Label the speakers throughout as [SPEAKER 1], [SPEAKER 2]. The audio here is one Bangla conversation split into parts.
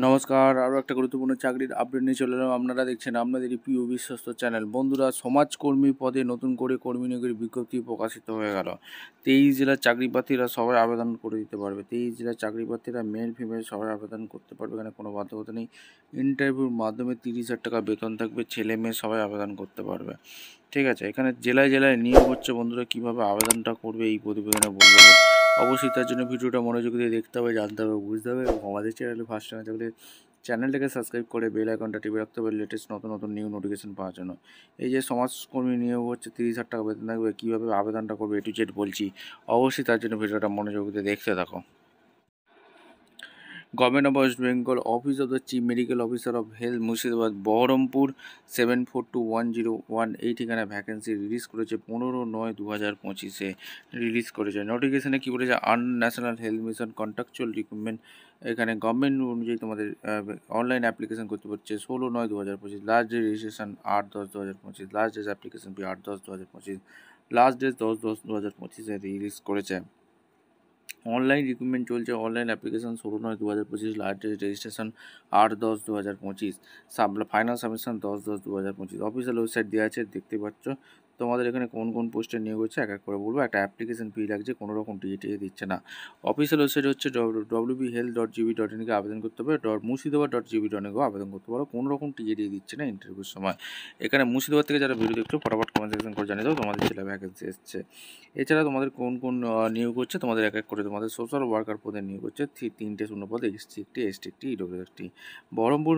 [SPEAKER 1] নমস্কার, আরও একটা গুরুত্বপূর্ণ চাকরির আপডেট নিয়ে চলে এলাম। আপনারা দেখছেন আপনাদেরই প্রিয় বিশ্বস্ত চ্যানেল। বন্ধুরা, সমাজকর্মী পদে নতুন করে কর্মী নিয়োগের বিজ্ঞপ্তি প্রকাশিত হয়ে গেল। 23 জেলার চাকরি প্রার্থীরা সবাই আবেদন করে দিতে পারবে। 23 জেলার চাকরি প্রার্থীরা মেল ফিমেল সবাই আবেদন করতে পারবে, এখানে কোনো বাধ্যকতা নেই। ইন্টারভিউর মাধ্যমে 30,000 টাকা বেতন থাকবে, ছেলে মেয়ে সবাই আবেদন করতে পারবে। ঠিক আছে, এখানে জেলায় জেলায় নিয়োগ হচ্ছে। বন্ধুরা, কীভাবে আবেদনটা করবে এই প্রতিবেদনে বলবো। অবশ্যই তার জন্য ভিডিওটা মনোযোগ দিয়ে দেখতে হবে, জানতে হবে, বুঝতে হবে এবং আমাদের চ্যানেলে ফার্স্ট টাইম থাকলে চ্যানেলটাকে সাবস্ক্রাইব করে বেল আইকনটা টিপে রাখতে হবে লেটেস্ট নতুন নতুন নিউ নোটিফিকেশন পাওয়ার জন্য। এই যে সমাজকর্মী নিয়োগ হচ্ছে, 30,000 টাকা বেতন থাকবে, কীভাবে আবেদনটা করবে A to Z বলছি। অবশ্যই তার জন্য ভিডিওটা মনোযোগ দিয়ে দেখতে থাকো। Government of West Bengal, office of the chief medical officer of health, Murshidabad, Baharampur 742108 এই ঠিকানায় ভ্যাকেন্সি রিলিজ করেছে 15/9/2025 রিলিজ করেছে। নোটিফিকেশানে কী বলেছে, national health mission contractual recruitment. এখানে গভর্নমেন্ট অনুযায়ী তোমাদের অনলাইন অ্যাপ্লিকেশন করতে পারছে 16/9/2025। Last date registration 8/10/2025। Last date application fee 8/10/2025। Last date 10/10/2025 release করেছে। অনলাইন রিক্রুটমেন্ট চলছে, online application 16/9/2025। Last date registration 8/10/2025। Final submission 10/10/2025। Official website দেওয়া আছে, দেখতে পাচ্ছ। তোমাদের এখানে কোন কোন পোস্টে নিয়োগ হচ্ছে এক এক করে বলবো। একটা অ্যাপ্লিকেশন ফি লাগছে, কোনো রকম টিএ দিচ্ছে না। অফিসিয়াল ওয়েবসাইট হচ্ছে www.health.gv.in আবেদন করতে পারো, murshidabad.gv.in আবেদন করতে পারো। কোনো রকম টিএ দিচ্ছে না ইন্টারভিউর সময়। এখানে মুর্শিদাবাদ থেকে যারা ভিডিও দেখছো ফটাফট কমেন্ট সেকশন করে জানিয়ে দাও তোমাদের ছেলে ভ্যাকেন্সি এসছে। এছাড়া তোমাদের কোন কোন নিয়োগ হচ্ছে তোমাদের এক এক করে তোমাদের সোশ্যাল ওয়ার্কার পদে নিয়োগ হচ্ছে 3টে শূন্যপদ, SC একটি, ST একটি, EW একটি। বহরমপুর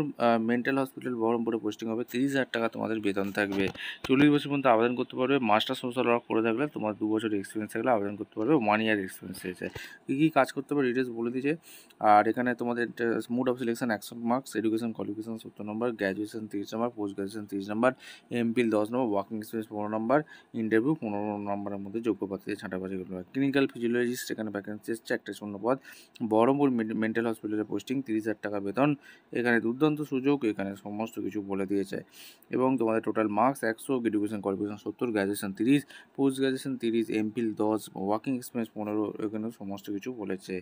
[SPEAKER 1] মেন্টাল হসপিটাল বহরমপুরে পোস্টিং হবে। 30,000 টাকা তোমাদের বেতন থাকবে। 40 বছর পর্যন্ত আবেদন করতে পারবে। মাস্টার সোশ্যাল ওয়ার্ক করে থাকলে, তোমার 2 বছর এক্সপিরিয়েন্স থাকলে আবেদন করতে পারবে। 1 ইয়ার এক্সপিরিয়েন্স এসে কী কী কাজ করতে পারবে ডিটেলস বলে দিয়েছে। আর এখানে তোমাদের mode of selection 100 marks, education qualification 70 number, graduation 30 number, post graduation 30 number, MPhil 10 number, working experience 15 number, interview 15 নম্বরের মধ্যে যোগ্য প্রার্থীদের ছাঁটাবাছি করতে হবে। ক্লিনিক্যাল ফিজিওলজিস্ট এখানে ভ্যাকেন্সি এসছে, একটা শূন্যপদ। বহরমপুর মেন্টাল হসপিটালে পোস্টিং, 30,000 টাকা বেতন। এখানে দুর্দান্ত সুযোগ, এখানে সমস্ত কিছু বলে দিয়েছে। এবং তোমাদের total marks 100, education qualification 70, graduation 30, post graduation 30, MPhil 10, working experience 15, এখানে সমস্ত কিছু বলেছে।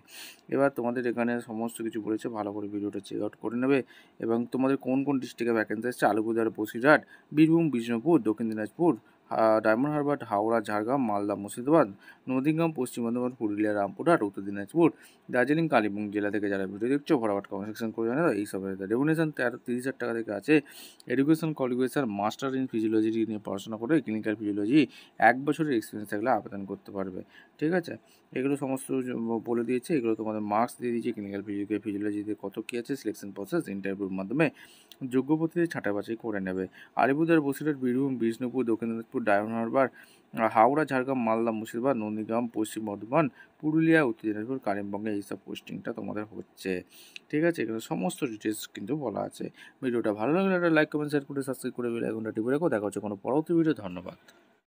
[SPEAKER 1] এবার তোমাদের এখানে সমস্ত কিছু বলেছে, ভালো করে ভিডিওটা চেক আউট করে নেবে। এবং তোমাদের কোন কোন ডিস্ট্রিক্টে ভ্যাকেন্সি এসছে, আলিপুরদুয়ার, বসিরহাট, বীরভূম, বিষ্ণুপুর, দক্ষিণ দিনাজপুর, ডায়মন্ড হারবার, হাওড়া, ঝাড়গ্রাম, মালদা, মুর্শিদাবাদ, নদীগ্রাম, পশ্চিম বর্ধমান, পুরুলিয়া, রামপুরহাট, উত্তর দিনাজপুর, দার্জিলিং, কালিম্পং জেলা থেকে যারা ভিডিও দেখছো ফটাফট কমেন্ট সেকশন করে জানাও। এই সব রেমুনেশন 30,000 টাকা থেকে আছে। Education qualification master in physiology নিয়ে পড়াশোনা করে, ক্লিনিক্যাল ফিজিওলজি 1 বছরের এক্সপিরিয়েন্স থাকলে আবেদন করতে পারবে। ঠিক আছে, এগুলো সমস্ত বলে দিয়েছে। এগুলো তোমাদের মার্কস দিয়ে দিয়েছে, ক্লিনিক্যাল ফিজিওলজিতে কত কী আছে, সিলেকশন প্রসেস, ইন্টারভিউর মাধ্যমে যোগ্য প্রার্থীদের ছাঁটাবাছাই করে নেবে। আলিপুরদুয়ার, বসিরহাট, বীরভূম, বিষ্ণুপুর, দক্ষিণ দিনাজপুর, ডায়মন্ড হারবার, হাওড়া, ঝাড়গ্রাম, মালদা, মুর্শিদাবাদ, নন্দীগ্রাম, পশ্চিম বর্ধমান, পুরুলিয়া, উত্তর দিনাজপুর, কালিম্পংয়ে এইসব পোস্টিংটা তোমাদের হচ্ছে। ঠিক আছে, এখানে সমস্ত ডিটেলস কিন্তু বলা আছে। ভিডিওটা ভালো লাগলে একটা লাইক, কমেন্ট, শেয়ার করে সাবস্ক্রাইব করে বেল আইকনটা টিপে রাখো। দেখা হচ্ছে কোনো পরবর্তী ভিডিও। ধন্যবাদ।